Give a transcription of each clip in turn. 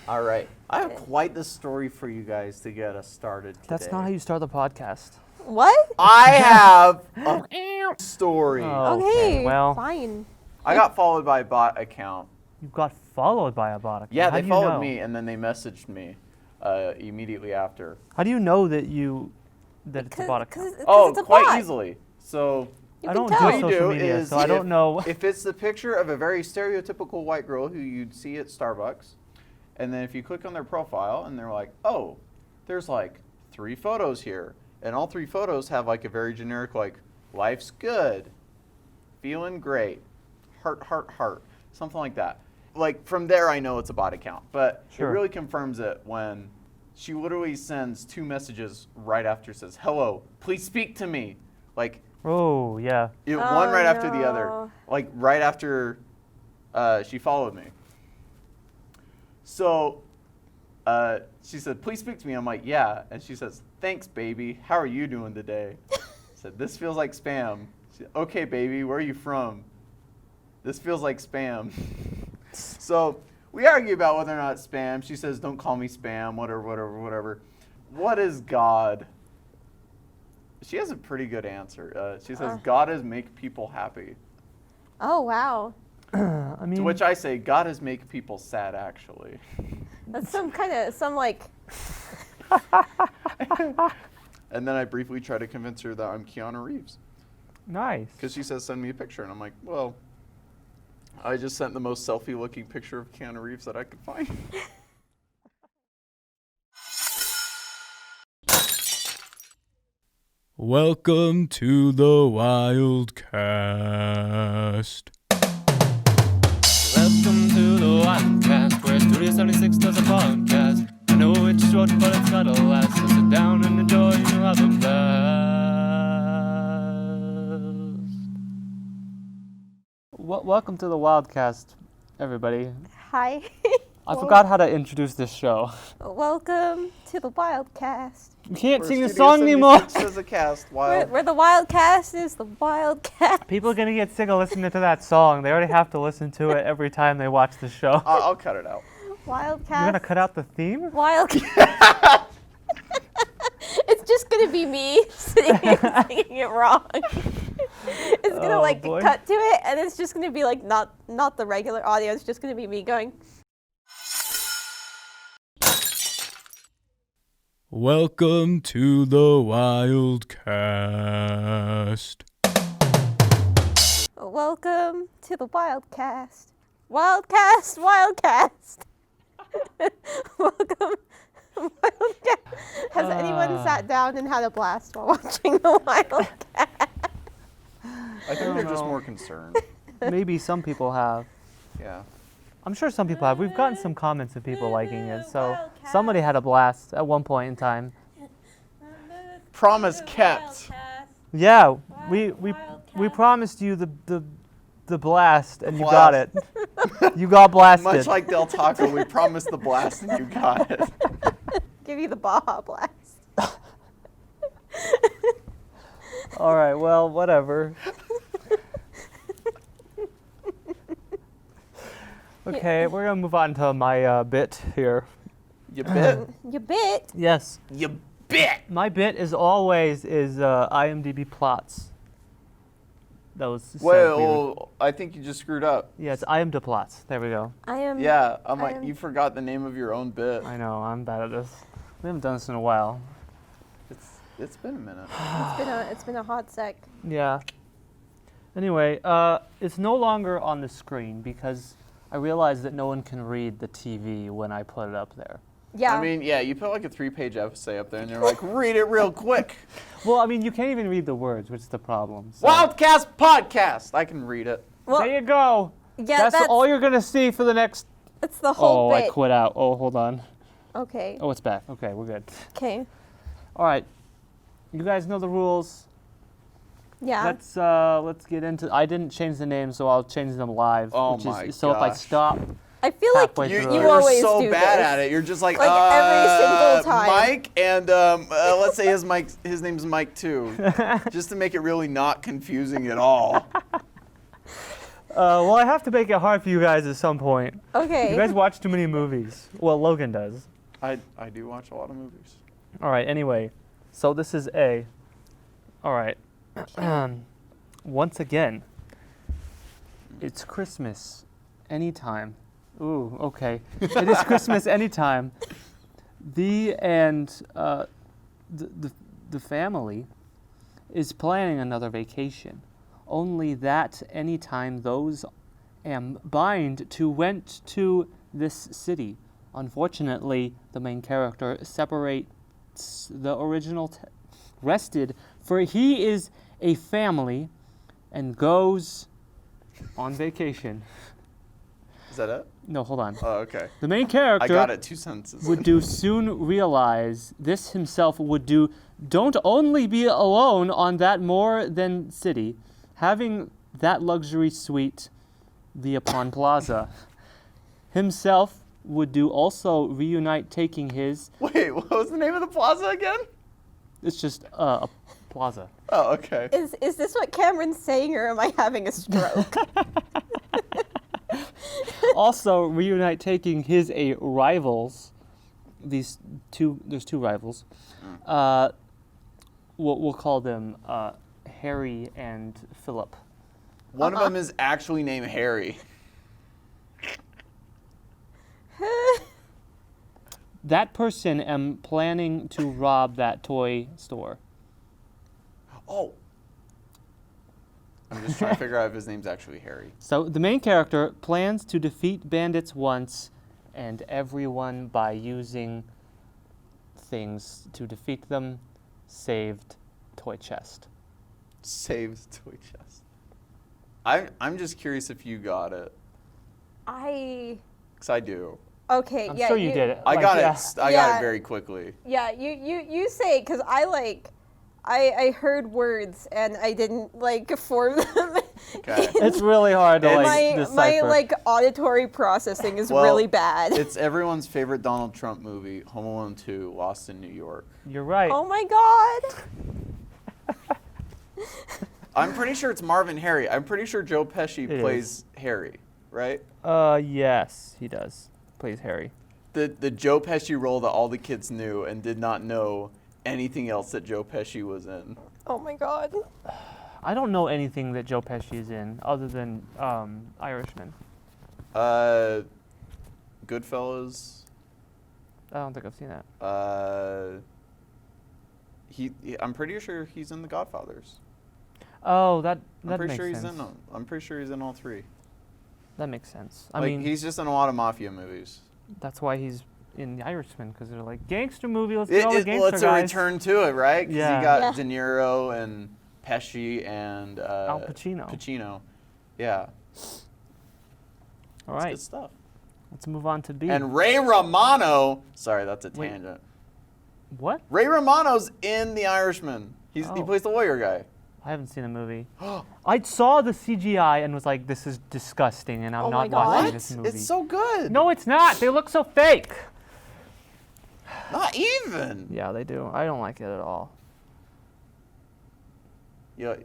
All right. I have quite the story for you guys to get us started today. That's not how you start the podcast. What? I have a story. Oh, Okay, well, fine. I got followed by a bot account. you got followed by a bot account. Yeah, How they do you followed know? me and then they messaged me immediately after. How do you know that it's a bot account? Oh, it's a quite bot. easily. So You I can don't tell. do what you social do media, is so I don't know. if it's the picture of a very stereotypical white girl who you'd see at Starbucks, and then if you click on their profile and they're like, oh, there's like 3 photos here, and all 3 photos have like a very generic like, life's good, feeling great, heart, heart, heart, something like that. Like from there I know it's a bot account, but Sure. it really confirms it when she literally sends 2 messages right after, says, hello, please speak to me. Like, Oh, yeah. one Oh, right after the other. no. Like right after she followed me. So she said, please speak to me. I'm like, yeah. And she says, thanks, baby. How are you doing today? I said, this feels like spam. She said, okay, baby, where are you from? This feels like spam. So we argue about whether or not it's spam. She says, don't call me spam, whatever, whatever, whatever. What is God? She has a pretty good answer. She says, God is make people happy. Oh, wow. I mean, To which I say, God is make people sad, actually. That's some like, And then I briefly try to convince her that I'm Keanu Reeves. nice. Because she says, send me a picture. And I'm like, well, I just sent the most selfie-looking picture of Keanu Reeves that I could find. Welcome to the Wildcast. Welcome to the Wildcast, where Studio 76 does a podcast. I know it's short, but it's gotta last. So sit down and enjoy, you'll have a blast. Welcome to the Wildcast, everybody. hi. I forgot how to introduce this show. Welcome to the Wildcast. You can't Where sing the Studio song anymore. 76 Does a cast, wild. Where the Wildcast is the Wildcast. People are gonna get sick of listening to that song. They already have to listen to it every time they watch the show. I'll cut it out. Wildcast. You're gonna cut out the theme? Wildcast. It's just gonna be me sitting here singing it wrong. It's gonna Oh, boy. cut to it, and it's just gonna be like not the regular audio. It's just gonna be me going. Welcome to the Wildcast. Welcome to the Wildcast. Wildcast, Wildcast. Welcome, Wildcast. Has anyone sat down and had a blast while watching the Wildcast? I think they're just more concerned. Maybe some people have. Yeah. I'm sure some people have. We've gotten some comments of people liking it, so somebody had a blast at one point in time. Promise kept. Yeah, we promised you the blast, and you got it. You got blasted. Much like Del Taco, we promised the blast and you got it. Give you the Baja Blast. All right, well, whatever. Okay, we're gonna move on to my bit here. You bit. You bit. Yes, You bit. my bit is always IMDb plots. That was said Well, I think you just screwed up. yeah, it's IMDb plots. There we go. I am. Yeah, I'm I like, am- you forgot the name of your own bit. I know I'm bad at this. We haven't done this in a while. It's been a minute. It's been a hot sec. Yeah. Anyway, it's no longer on the screen because I realized that no one can read the TV when I put it up there. Yeah. I mean, yeah, you put like a 3-page essay up there and they're like, read it real quick. Well, I mean, you can't even read the words, which is the problem. So. Wildcast podcast. I can read it. well, There you go. yeah, That's all you're gonna see for the next. that's the whole Oh, bit. I quit out. Oh, hold on. Okay. Oh, it's back. Okay, we're good. Okay. All right. You guys know the rules. Yeah. Let's get into. I didn't change the name, so I'll change them live. Oh which my is, so if I gosh. stop, I feel like halfway You, through you it. You are always so do bad this. at it. You're just like Every single time. Mike, and let's say his name's Mike too, just to make it really not confusing at all. Well, I have to make it hard for you guys at some point. Okay. You guys watch too many movies. Well, Logan does. I do watch a lot of movies. All right, anyway. So this is A. All right. Once again, it's Christmas anytime. Ooh, okay. It is Christmas anytime. The family is planning another vacation. Only that anytime those am bind to went to this city. Unfortunately, the main character separates the original rested, for he is a family and goes on vacation. Is that it? No, hold on. Oh, okay. The main character I got it 2 sentences. would do soon realize this himself would do don't only be alone on that more than city, having that luxury suite, the Upon Plaza. Himself would do also reunite taking his, Wait, what was the name of the plaza again? it's just a plaza. Oh, okay. Is this what Cameron's saying, or am I having a stroke? Also reunite taking his rivals, there's two rivals. We'll call them Harry and Philip. One of them is actually named Harry. That person am planning to rob that toy store. Oh. I'm just trying to figure out if his name's actually Harry. So the main character plans to defeat bandits once and everyone by using things to defeat them. Saved toy chest. Saved toy chest. I'm just curious if you got it. Because I do. Okay, I'm yeah. sure you did it. I Like, got yeah. it. I got Yeah. it very quickly. Yeah, you say, because I heard words and I didn't form them. Okay. It's really hard to my decipher. auditory processing is Well, really bad. It's everyone's favorite Donald Trump movie, Home Alone 2, Lost in New York. You're right. Oh my god. I'm pretty sure it's Marvin Harry. I'm pretty sure Joe Pesci It plays Harry, right? Yes, he does. Plays Harry. The Joe Pesci role that all the kids knew and did not know anything else that Joe Pesci was in. Oh my god. I don't know anything that Joe Pesci is in other than Irishman. Goodfellas. I don't think I've seen that. I'm pretty sure he's in The Godfathers. Oh, that I'm makes pretty sure sense. he's in them. I'm pretty sure he's in all three. That makes sense. I Like, mean, he's just in a lot of mafia movies. that's why he's in The Irishman, because they're like, gangster movie, let's get all the gangster Well, it's a guys. return to it, right? Because Yeah. you got Yeah. De Niro and Pesci and Al Pacino. Pacino. Yeah. All It's right, good stuff. let's move on to B. And Ray Romano. Sorry, that's a Wait. tangent. What? Ray Romano's in The Irishman. He Oh. plays the lawyer guy. I haven't seen the movie. I saw the CGI and was like, this is disgusting, and I'm Oh my not God. watching What? this movie. It's so good. No, it's not. They look so fake. Not even. Yeah, they do. I don't like it at all. Yeah,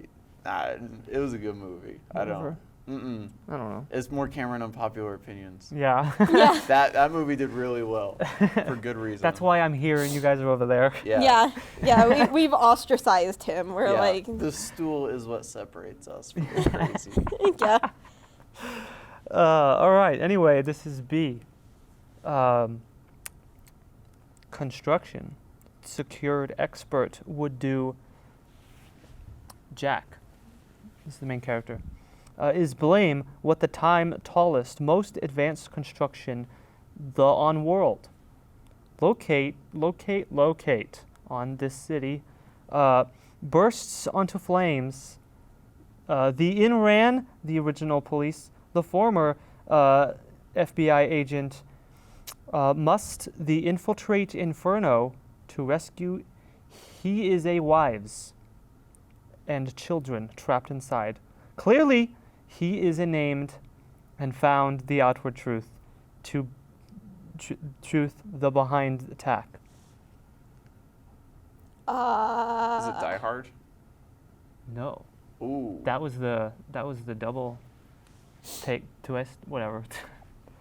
it was a good movie. I don't. Whatever. Mm-mm. I don't know. It's more Cameron unpopular opinions. Yeah. Yeah. That movie did really well for good reason. That's why I'm here and you guys are over there. Yeah. Yeah, we've ostracized him. We're Yeah. like, The stool is what separates us from the crazy. yeah. All right. Anyway, this is B. Construction. Secured expert would do. Jack. This is the main character. Is blame what the time tallest, most advanced construction the on world. Locate on this city. Bursts onto flames. The in ran the original police. The former FBI agent must the infiltrate inferno to rescue. He is a wives and children trapped inside. Clearly, he is named and found the outward truth, truth the behind attack. Is it Die Hard? No, Ooh. that was the double. take twist, whatever.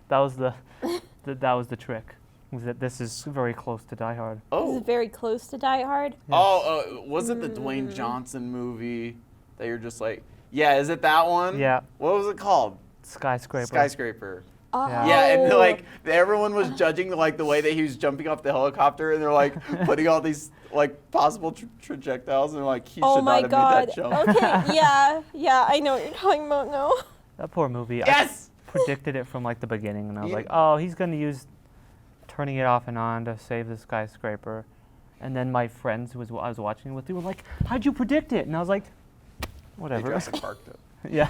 That was that was the trick. Was that this is very close to Die Hard. This Oh. is very close to Die Hard. Oh, was it the Dwayne Johnson movie that you're just like, yeah, is it that one? Yeah. What was it called? Skyscraper. Skyscraper. Oh. Yeah, and like everyone was judging like the way that he was jumping off the helicopter, and they're like putting all these like possible projectiles, and they're like, he Oh should my not have god. made that jump. Okay, yeah, I know what you're talking about now. That poor movie. Yes! I predicted it from like the beginning, and I was Yeah. like, oh, he's gonna use turning it off and on to save the skyscraper. And then my friends who I was watching with, they were like, how'd you predict it? And I was like, They whatever. Jurassic Parked it. Yeah.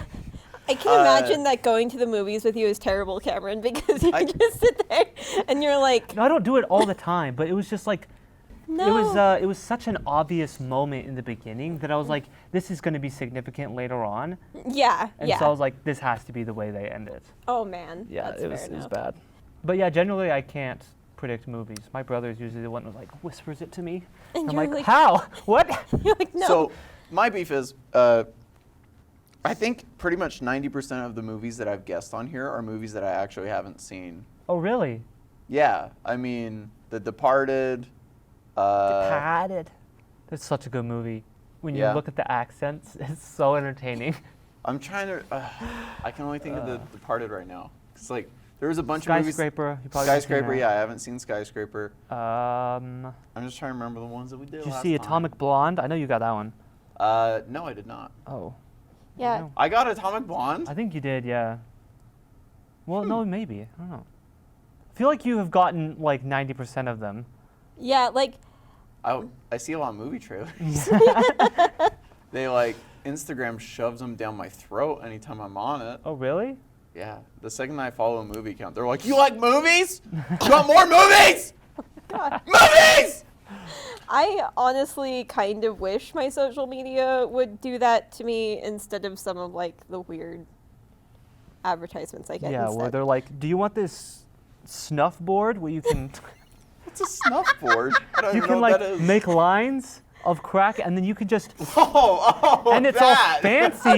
I can imagine that going to the movies with you is terrible, Cameron, because you just sit there and you're like, No, I don't do it all the time, but it was just like, no. it was such an obvious moment in the beginning that I was like, this is going to be significant later on. Yeah, And yeah. so I was like, this has to be the way they end it. Oh man. Yeah, That's it was fair enough. bad. But yeah, generally I can't predict movies. My brother's usually the one who like whispers it to me. And I'm you're like, like- how? What? You're like, no. So my beef is, I think pretty much 90% of the movies that I've guessed on here are movies that I actually haven't seen. Oh, really? Yeah, I mean, The Departed. Departed. That's such a good movie. When you Yeah. look at the accents, it's so entertaining. I'm trying to. I can only think of The Departed right now. It's like there was a bunch of movies. Skyscraper. You probably haven't seen Skyscraper. that. Yeah, I haven't seen Skyscraper. Um, I'm just trying to remember the ones that we did. did you last see time. Atomic Blonde? I know you got that one. No, I did not. Oh. yeah. No. I got Atomic Blonde. I think you did, yeah. Well, no, maybe. I don't know. I feel like you have gotten like 90% of them. Yeah, like, I see a lot of movie trailers. They like Instagram shoves them down my throat anytime I'm on it. Oh, really? Yeah. The second I follow a movie account, they're like, "You like movies? You want more movies? God. Movies!" I honestly kind of wish my social media would do that to me instead of some of like the weird advertisements I get Yeah, where instead. they're like, do you want this snuff board where you can What's a snuff board? I don't you even can know what like that is. make lines of crack and then you can just Oh, and it's that. all fancy.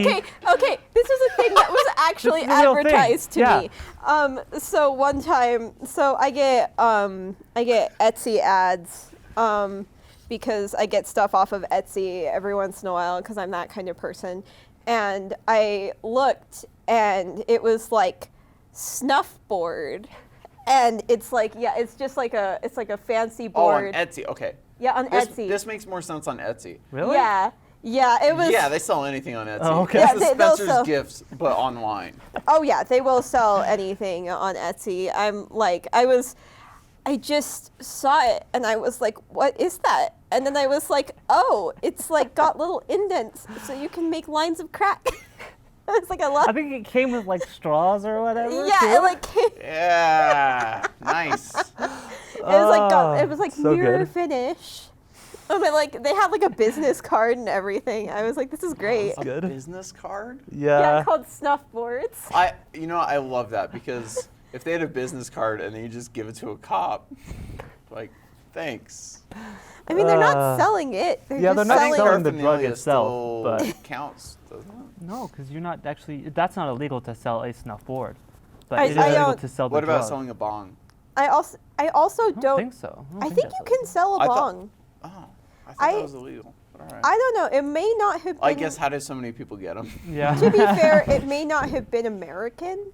Okay, this was a thing that was actually This is the real thing, advertised to yeah. me. So one time, so I get Etsy ads, because I get stuff off of Etsy every once in a while because I'm that kind of person. And I looked and it was like snuff board. And it's like, yeah, it's just like a fancy Oh, on board. Etsy. Okay. Yeah, on Etsy. This makes more sense on Etsy. Really? Yeah, it was. Yeah, they sell anything on Etsy. Oh, okay. It's Yeah, the they'll Spencer's sell- Gifts, but online. Oh yeah, they will sell anything on Etsy. I'm like, I just saw it and I was like, what is that? And then I was like, oh, it's like got little indents so you can make lines of crack. It's like I love. I think it came with like straws or whatever. Yeah, too. it like Yeah. Nice. it was like so mirror good. finish. I mean, like they had like a business card and everything. I was like, this is great. Good. Business card? Yeah, called snuff boards. I love that because if they had a business card and then you just give it to a cop, like, thanks. I mean, they're not Uh, selling it. They're yeah, just they're not selling. selling the drug paraphernalia itself, still but- counts, doesn't it? No, because you're not actually. That's not illegal to sell a snuff board, but I it is illegal don't- to sell the What about drug. selling a bong? I also I don't don't. think so. I think that's you can sell a I thought- bong. Oh, I thought I- that was illegal. But all right. I don't know. It may not have been. I guess how did so many people get them? illegal. Yeah. To be fair, it may not have been American.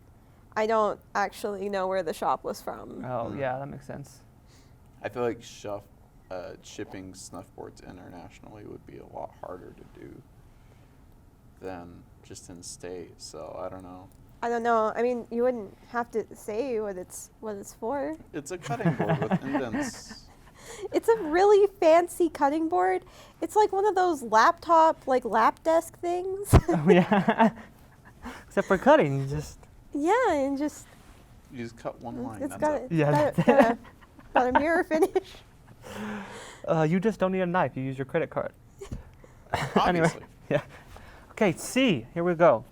I don't actually know where the shop was from. Oh yeah, that makes sense. I feel like shipping snuff boards internationally would be a lot harder to do than just in state. So I don't know. I don't know. I mean, you wouldn't have to say what it's for. It's a cutting board with indents. It's a really fancy cutting board. It's like one of those laptop, like lap desk things. Oh, yeah. Except for cutting, you just. Yeah, and just You just cut one line. it's That's got it. Yeah, got a mirror finish. You just don't need a knife. You use your credit card. Anyway, Obviously. yeah. Okay, C. Here we go.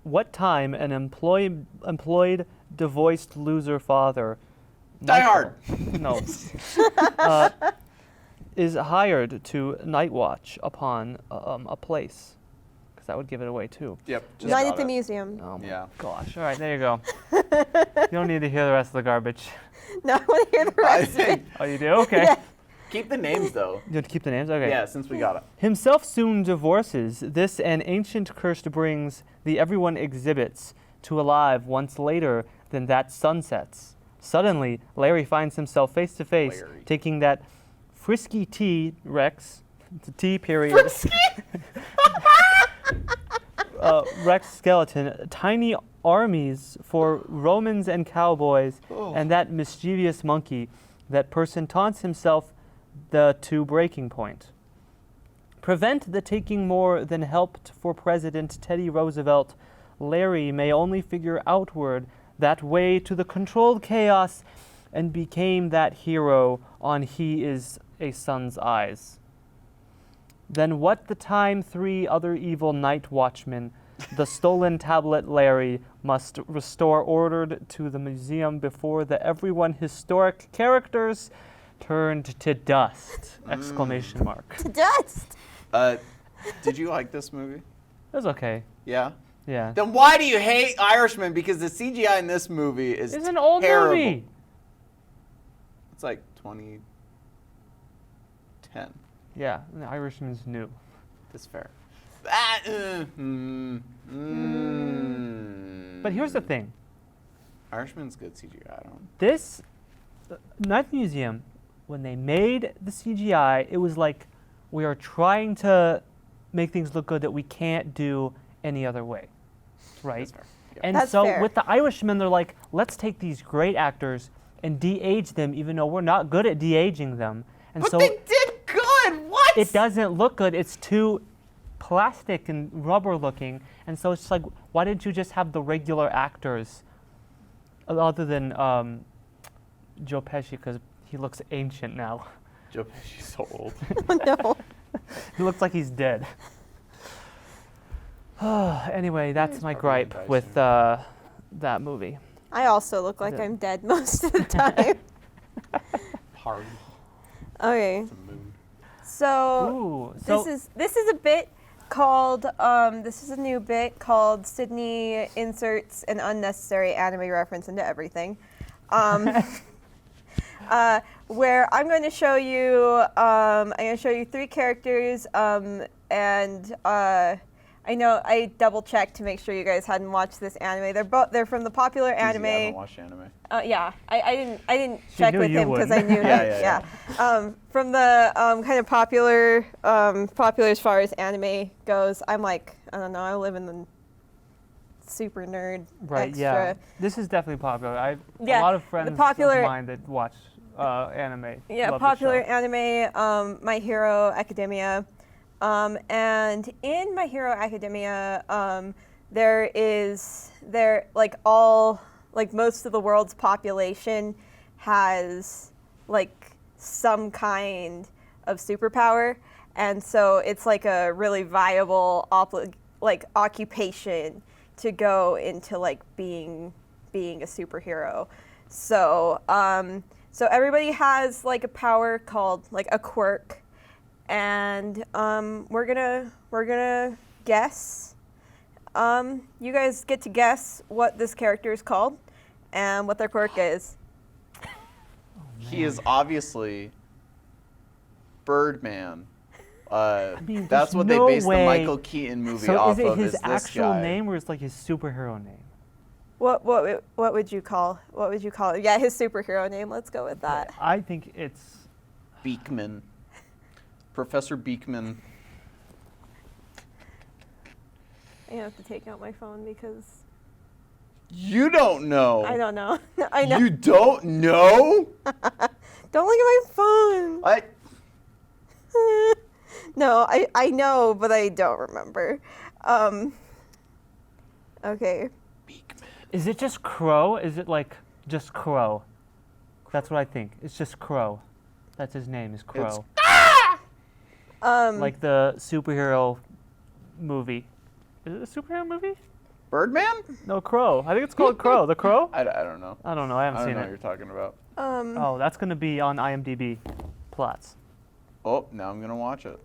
What time an employed divorced loser father Die Michael- Hard. No. is hired to night watch upon a place. that would give it away too. Yep. Just Night got at the it. museum. Oh my Yeah. gosh. All right, there you go. You don't need to hear the rest of the garbage. No, I want to hear the rest of it. Oh, you do? Okay. Yeah. Keep the names though. You have to keep the names? Okay. Yeah, since we got it. Himself soon divorces. This an ancient curse brings the everyone exhibits to alive once later than that sunsets. Suddenly, Larry finds himself face to face, Larry. taking that frisky T Rex, it's a T period. Rex skeleton, tiny armies for Romans and cowboys, and that mischievous monkey. That person taunts himself to breaking point. Prevent the taking more than helped for President Teddy Roosevelt. Larry may only figure outward that way to the controlled chaos and became that hero on He Is a Son's eyes. Then what the time 3 other evil night watchmen, the stolen tablet Larry, must restore ordered to the museum before the everyone historic characters turned to dust! Exclamation mark. To dust. Did you like this movie? It was okay. Yeah. Yeah. Then why do you hate Irishman? Because the CGI in this movie is It's an old terrible. movie. It's like 2010. Yeah, The Irishman's new. That's fair. But here's the thing. Irishman's good CGI. I don't. This Night Museum, when they made the CGI, it was like we are trying to make things look good that we can't do any other way, right? That's fair. Yeah. And That's so fair. with the Irishman, they're like, let's take these great actors and de-age them, even though we're not good at de-aging them. And But so they did good. What? it doesn't look good. It's too plastic and rubber looking. And so it's like, why didn't you just have the regular actors, other than Joe Pesci, because he looks ancient now. Joe Pesci's so old. Oh, no. He looks like he's dead. Anyway, that's He's my probably gripe gonna die with soon. that movie. I also look like Yeah. I'm dead most of the time. Party. Okay. It's a mood. So Ooh, so this is a bit called this is a new bit called Sydney inserts an unnecessary anime reference into everything. Where I'm going to show you I'm going to show you 3 characters and I know I double checked to make sure you guys hadn't watched this anime. They're from the popular Easy, I anime. haven't watched anime. Yeah, I didn't She check knew with you him because I wouldn't. knew Yeah, that. From the kind of popular as far as anime goes, I'm like, I don't know, I live in the super nerd right, extra. yeah, this is definitely popular. I have Yeah, a lot of the friends popular- of mine that watch anime. Yeah, love the popular show. anime, My Hero Academia. And in My Hero Academia, most of the world's population has like some kind of superpower, and so it's like a really viable occupation to go into like being a superhero. So so everybody has like a power called like a quirk, and we're gonna guess. You guys get to guess what this character is called and what their quirk is. He is obviously Birdman. mean, That's there's what they no based the way- Michael Keaton movie So off is it of. his Is this actual guy. name or is like his superhero name? What would you call it? Yeah, his superhero name. Let's go with that. I think it's Beekman. Professor Beekman. I have to take out my phone because You don't know. I don't know. I know. You don't know? Don't look at my phone. I. No, I know, but I don't remember. Okay. Beekman. Is it just Crow? Is it like just Crow? That's what I think. It's just Crow. That's his name is Crow. Like the superhero movie. Is it a superhero movie? Birdman? No, Crow. I think it's called Crow. The Crow? I don't know. I don't know. I I haven't don't seen know what it. you're talking about. Oh, that's going to be on IMDb plots. Oh, now I'm going to watch it.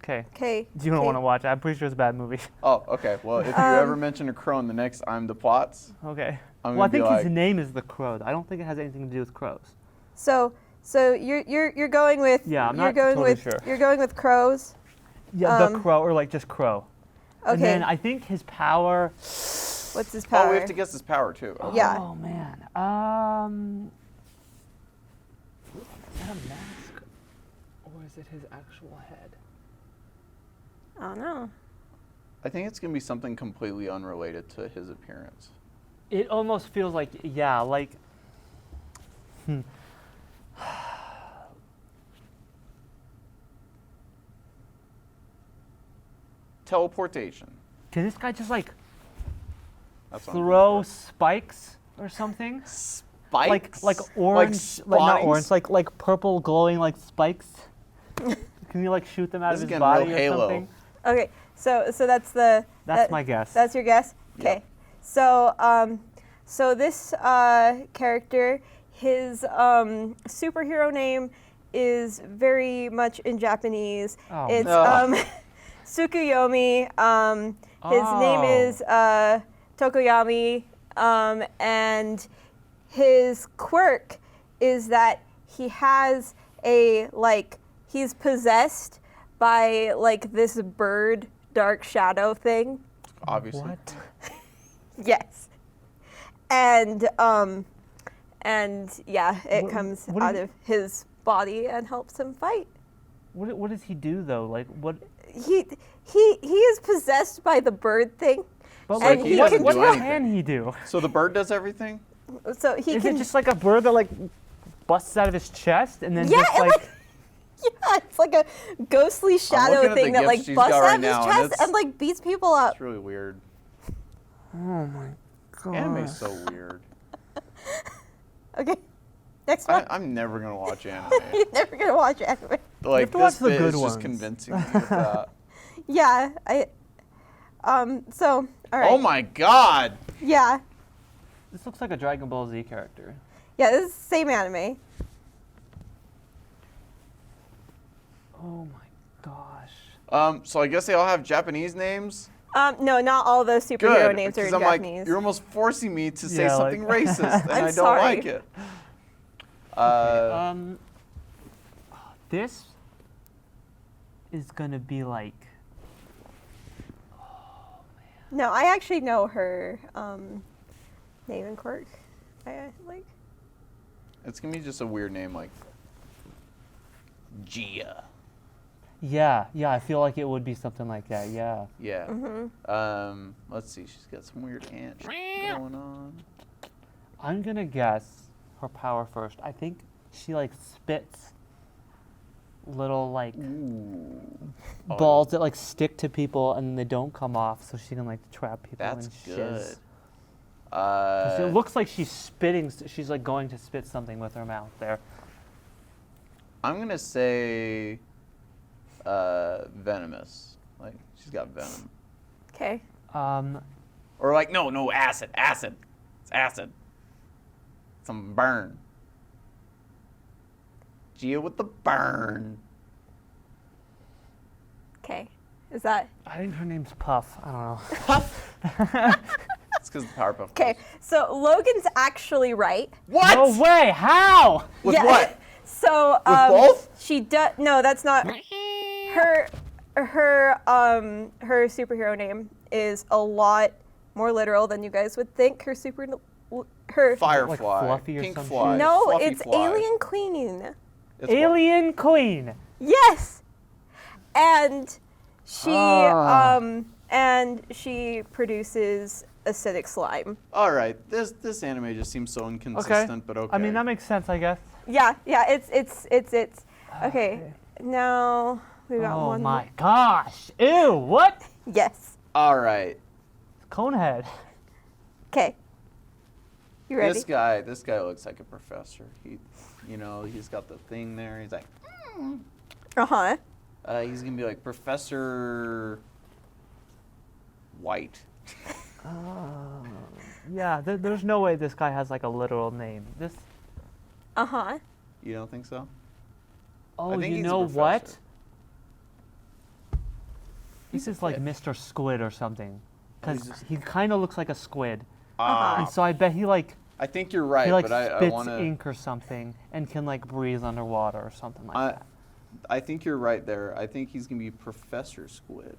Okay. Okay. You don't want to watch it. I'm pretty sure it's a bad movie. Oh, okay. Well, if you ever mention a crow in the next I'm the Plots, Okay. I'm Well, I gonna be think like, his name is the Crow. I don't think it has anything to do with crows. So you're going with Yeah, I'm you're not going totally with sure. you're going with crows. Yeah, the Crow, or like just Crow. Okay. And then I think his power. What's his power? oh, we have to guess his power too. Okay. Yeah. Oh man. Is that a mask, or is it his actual head? I don't know. I think it's gonna be something completely unrelated to his appearance. It almost feels like, yeah, like. Teleportation. Can this guy just like That's what I'm throw going spikes or something? for. Spikes. Like orange, like not spines? orange, like purple glowing like spikes. Can you like shoot them out This of is his getting real body or Halo. something? Okay. So that's the. That's my guess. That's your guess. Yep. Okay. So this character, his superhero name is very much in Japanese. Oh, It's no. Tsukuyomi. His name is Tokoyami, and his quirk is that he has he's possessed by like this bird dark shadow thing. Obviously. What? Yes. And yeah, it comes what out do you- of his body and helps him fight. What does he do though? Like what? He is possessed by the bird thing. But So like he what, doesn't what do anything. can he do? So the bird does everything? So he Is can it just like a bird that like busts out of his chest and then Yeah, just it, like yeah, it's like a ghostly looking shadow at thing the that like gifts she's busts got out right of his now, and chest it's- and like beats people up. It's really weird. oh my god. Anime's so weird. Okay. Next one. I'm never gonna watch anime. You're never gonna watch anime. Like to watch this the bit good is ones. just convincing me with that. Yeah, so all right. Oh my god! Yeah. This looks like a Dragon Ball Z character. Yeah, this is the same anime. Oh my gosh. So I guess they all have Japanese names. No, not all the superhero Good, names are in because I'm Japanese. like, you're almost forcing me to say Yeah, something like- racist, and I'm I don't sorry. like it. This is gonna be like. No, I actually know her name and quirk. I like. It's gonna be just a weird name like Gia. Yeah, I feel like it would be something like that. Yeah. Yeah. Mm-hmm. Let's see. She's got some weird ant shit going on. I'm gonna guess her power first. I think she like spits little like Ooh. Oh, balls that like stick to people and they don't come off, so she can like trap people That's in good. shiz. 'Cause it Uh, looks like she's spitting. She's like going to spit something with her mouth there. I'm gonna say venomous. Like she's got venom. Okay. Or like no acid. It's acid. Some burn. Gia with the burn. Okay. Is that I think her name's Puff. I don't know. Puff. It's because the Powerpuff. okay? Girls. So Logan's actually right. What? No way! How? With Yeah. what? So With both? she does. No, that's not her. Her superhero name is a lot more literal than you guys would think. Her Firefly. Fluffy or Pink some fly. shit? no, Fluffy it's fly. Alien Queen. It's what? Alien Queen. Yes, and she Ah. and she produces acidic slime. All right. This anime just seems so inconsistent, but okay. I mean that makes sense, I guess. Yeah, it's okay. Now we got Oh one. my gosh! Ew! What? Yes. All right. Conehead. Okay. You ready? This guy looks like a professor. He's got the thing there. He's like, Uh-huh. he's gonna be like Professor White. Yeah, there's no way this guy has like a literal name. This. Uh-huh. You don't think so? Oh, think you he's a know what? professor. This is like Mr. Squid or something, Oh, he's because just- he kind of looks like a squid, Ah, and so I bet he like I think you're right, he but I spits want to. ink or something and can like breathe underwater or something like I think you're right there. I think he's gonna be Professor Squid.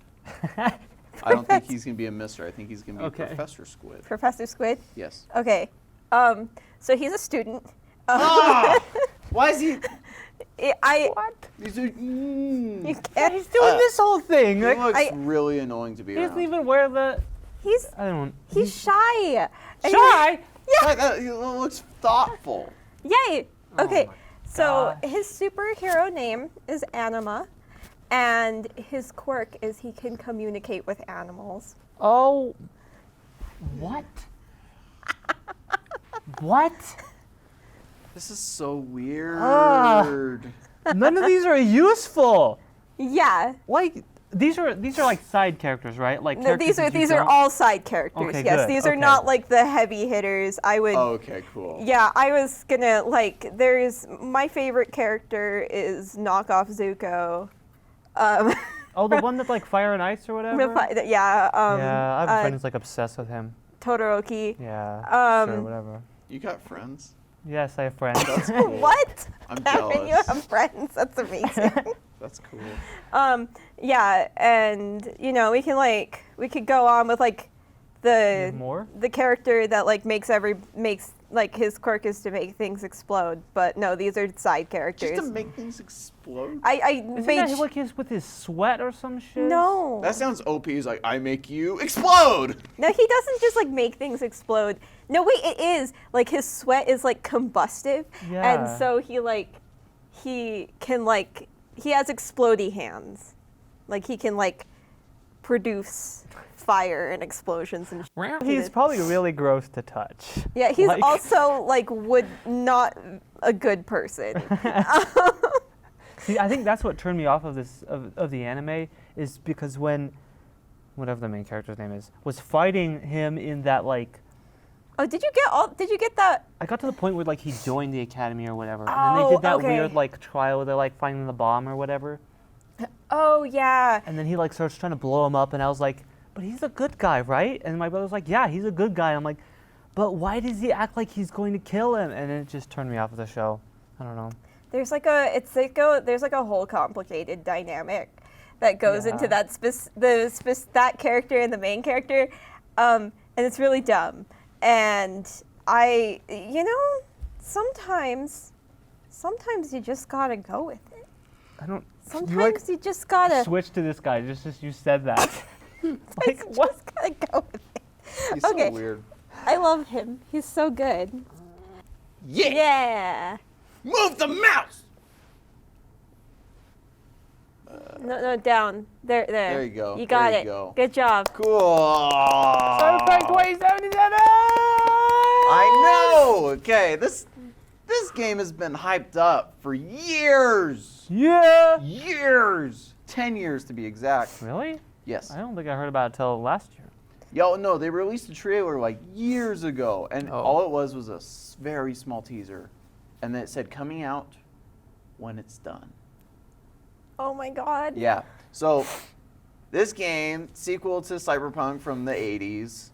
that. I don't think he's gonna be a Mister. I think he's gonna be Okay. Professor Squid. Professor Squid. Yes. Okay. So he's a student. Ah! Why is he? What? These are, You Yeah, can't. he's doing this whole thing. he Like, looks I- really annoying to be he doesn't around. even wear the. He's I don't. he's shy. And Shy. He looks thoughtful. Yay. Okay. my So gosh. his superhero name is Anima, and his quirk is he can communicate with animals. Oh. What? What? This is so weird. None of these are useful. Yeah. Like these are like side characters, right? Like No, characters these are that you these are don't- all side characters. Okay, yes, good, these are okay. not like the heavy hitters. I would. Okay, cool. Yeah, I was gonna like. There's my favorite character is knockoff Zuko. Oh, the one that's like fire and ice or whatever. yeah. Yeah, I have a uh, friend who's like obsessed with him. Todoroki. Yeah. Sure, whatever. You got friends? Yes, I have friends. That's cool. What? I'm Karen, you jealous. have friends. That's amazing. That's cool. Yeah, and you know we could go on with like the More? the character that like makes like his quirk is to make things explode. But no, these are side characters. Just to make things explode? I Isn't made that like his with his sweat or some shit? no. That sounds OP. He's like, I make you explode! No, he doesn't just like make things explode. No, wait, it is like his sweat is like combustive, Yeah. and so he can like he has explodey hands, like he can like produce fire and explosions and. He's probably really gross to touch. Yeah, he's like- also like would not a good person. See, I think that's what turned me off of this of the anime is because when whatever the main character's name is was fighting him in that like Oh, did you get that? I got to the point where like he joined the academy or whatever, and then Oh, they did that okay. weird like trial where they're like finding the bomb or whatever, Oh yeah. and then he like starts trying to blow him up, and I was like, but he's a good guy, right? And my brother's like, yeah, he's a good guy. I'm like, but why does he act like he's going to kill him? And it just turned me off of the show. I don't know. There's like a whole complicated dynamic that goes into Yeah. that character and the main character, and it's really dumb. And sometimes you just gotta go with it. I don't. Sometimes you just gotta. Switch to this guy just as you said that. like you what? just gotta go with it. He's Okay. so weird. I love him. He's so good. Yeah! Yeah. Move the mouse! No, down. There. There you go. You got There it. you go. Good job. Cool! Cyberpunk 2077! I know! Okay, this game has been hyped up for years! Yeah. Years! 10 years to be exact. Really? Yes. I don't think I heard about it till last year. Yo, no, they released a trailer like years ago, and Oh. all it was a very small teaser, and then it said coming out when it's done. Oh my God. Yeah. So this game, sequel to Cyberpunk from the 80s,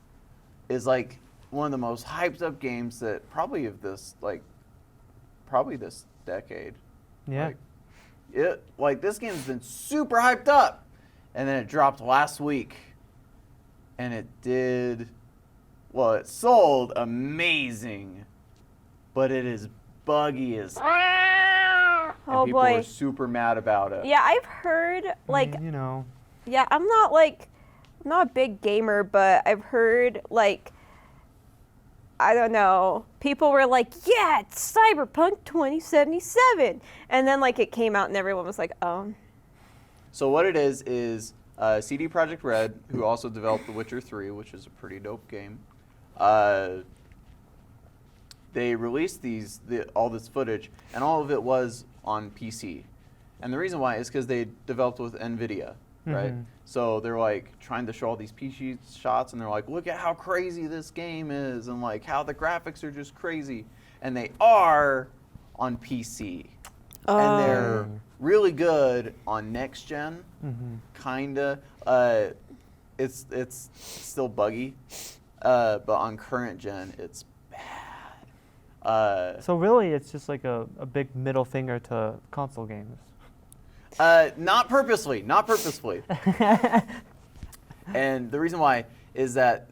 is like one of the most hyped up games that probably this decade. Yeah. This game's been super hyped up, and then it dropped last week, and it sold amazing, but it is buggy as and Oh people boy. are super mad about it. Yeah, I've heard like you know. yeah, I'm not a big gamer, but I've heard like I don't know. People were like, "Yeah, it's Cyberpunk 2077." And then like it came out and everyone was like, "Oh." So what it is CD Projekt Red, who also developed The Witcher 3, which is a pretty dope game. They released all this footage, and all of it was on PC. And the reason why is because they developed with NVIDIA, right? Mhm. So they're like trying to show all these PC shots, and they're like, look at how crazy this game is, and like how the graphics are just crazy. And they are on PC. And they're really good on next gen, kinda. It's still buggy, but on current gen, it's bad. So really, it's just like a big middle finger to console games. Not purposely. And the reason why is that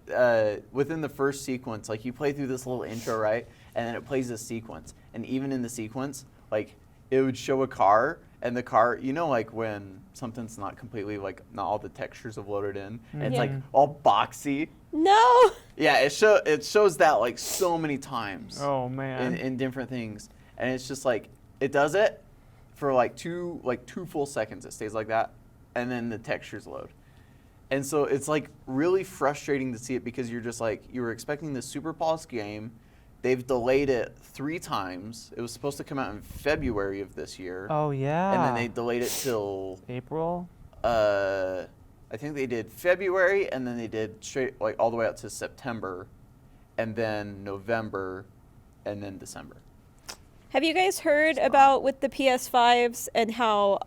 within the first sequence, like you play through this little intro, right? And then it plays this sequence. And even in the sequence, like it would show a car, and the car, you know, like when something's not completely, like not all the textures have loaded in, and it's like all boxy. No. Yeah, it shows that like so many times. Oh man. In different things, and it's just like it does it for like two full seconds. It stays like that, and then the textures load. And so it's like really frustrating to see it because you're just like, you were expecting this super polished game. They've delayed it 3 times. It was supposed to come out in February of this year. Oh yeah. And then they delayed it till April. I think they did February, and then they did straight like all the way out to September, and then November, and then December. Have you guys heard about with the PS5s and how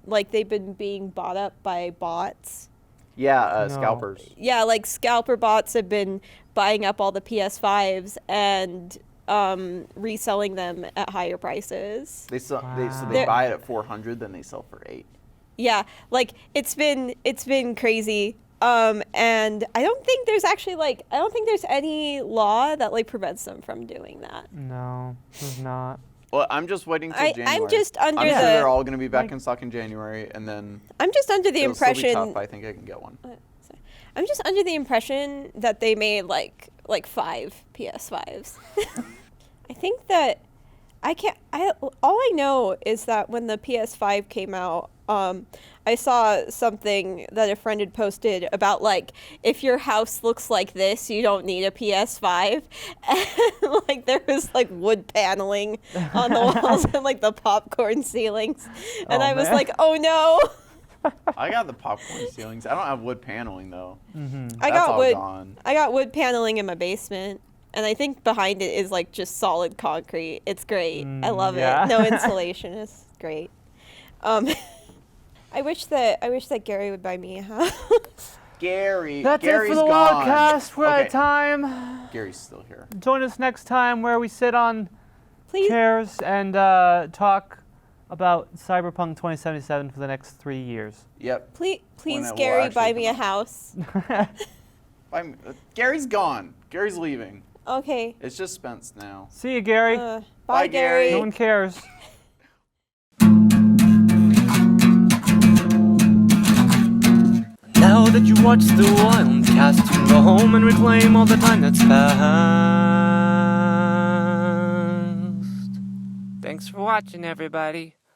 like they've been being bought up by bots? Yeah, No. scalpers. Yeah, like scalper bots have been buying up all the PS5s and reselling them at higher prices. They sell, so they They're- buy it at 400, then they sell for 8. Yeah, like it's been crazy. And I don't think there's any law that like prevents them from doing that. No, there's not. Well, I'm just waiting till January. I'm just under I'm sure the they're all going to be back in stock in January, and then I'm just under the it'll still be impression tough. I think I can get one. I'm just under the impression that they made like 5 PS5s. I think that all I know is that when the PS5 came out, I saw something that a friend had posted about like, if your house looks like this, you don't need a PS5. And like there was like wood paneling on the walls and like the popcorn ceilings. And Oh, I was man. like, oh no. I got the popcorn ceilings. I don't have wood paneling though. I That's got all wood. gone. I got wood paneling in my basement, and I think behind it is like just solid concrete. It's great. I love yeah. it. No insulation. It's great. I wish that Gary would buy me a house. Gary's That's it for the gone. Wildcast. We're out Okay, of time. Gary's still here. Join us next time where we sit on Please. chairs and talk about Cyberpunk 2077 for the next 3 years. Yep. Please, When it will Gary, actually buy come me a out. house. Gary's gone. Gary's leaving. Okay. It's just Spence now. See you, Gary. Bye, Bye, Gary. No one cares. Now that you watched the Wildcast, you can go home and reclaim all the time that's passed. Thanks for watching, everybody.